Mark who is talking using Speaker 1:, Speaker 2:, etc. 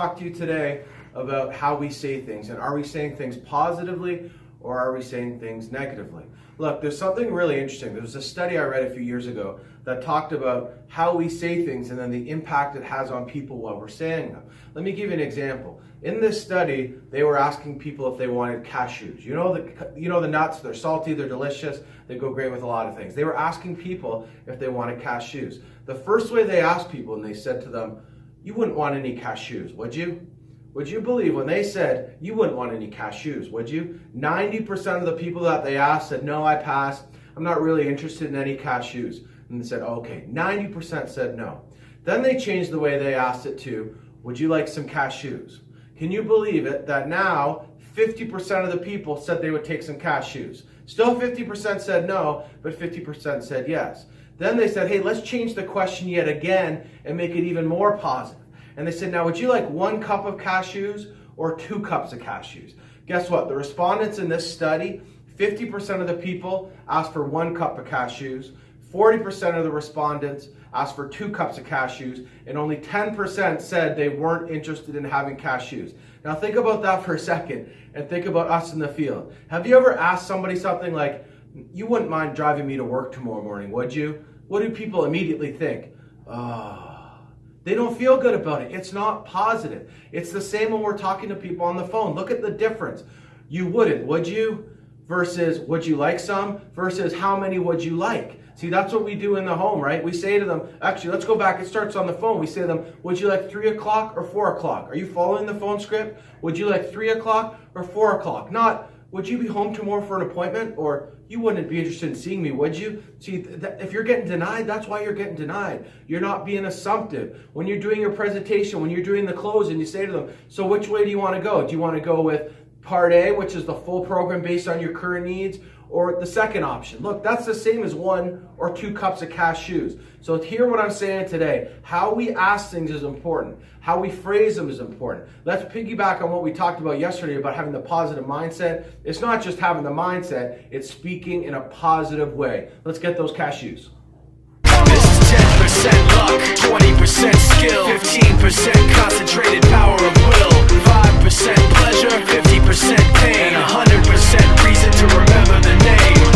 Speaker 1: talk to you today about how we say things, and are we saying things positively or are we saying things negatively? Look, there's something really interesting. There was a study I read a few years ago that talked about how we say things and then the impact it has on people while we're saying them. Let me give you an example. In this study, they were asking people if they wanted cashews. You know the nuts, they're salty, they're delicious, they go great with a lot of things. They were asking people if they wanted cashews. The first way they asked people, and they said to them, "You wouldn't want any cashews, would you?" Would you believe when they said, "You wouldn't want any cashews, would you?" 90% of the people that they asked said, "No, I pass. I'm not really interested in any cashews." And they said, "Okay." 90% said no. Then they changed the way they asked it to, "Would you like some cashews?" Can you believe it that now 50% of the people said they would take some cashews? Still 50% said no, but 50% said yes. Then they said, "Hey, let's change the question yet again and make it even more positive." And they said, "Now, would you like 1 cup of cashews or 2 cups of cashews?" Guess what? The respondents in this study, 50% of the people asked for 1 cup of cashews, 40% of the respondents asked for 2 cups of cashews, and only 10% said they weren't interested in having cashews. Now think about that for a second, and think about us in the field. Have you ever asked somebody something like, "You wouldn't mind driving me to work tomorrow morning, would you?" What do people immediately think? They don't feel good about it. It's not positive. It's the same when we're talking to people on the phone. Look at the difference. "You wouldn't, would you?" versus "Would you like some?" versus "How many would you like?" See, that's what we do in the home, right? We say to them, actually, let's go back. It starts on the phone. We say to them, "Would you like 3 o'clock or 4 o'clock?" Are you following the phone script? Would you like 3 o'clock or 4 o'clock? Not, "Would you be home tomorrow for an appointment?" or "You wouldn't be interested in seeing me, would you?" See, if you're getting denied, that's why you're getting denied. You're not being assumptive. When you're doing your presentation, when you're doing the close, and you say to them, "So which way do you want to go? Do you want to go with part A, which is the full program based on your current needs, or the second option?" Look, that's the same as 1 or 2 cups of cashews. So hear what I'm saying today. How we ask things is important. How we phrase them is important. Let's piggyback on what we talked about yesterday about having the positive mindset. It's not just having the mindset, it's speaking in a positive way. Let's get those cashews.
Speaker 2: This is 10% luck, 20% skill, 15% concentrated power of will, 5% pleasure, 50% pain, and 100%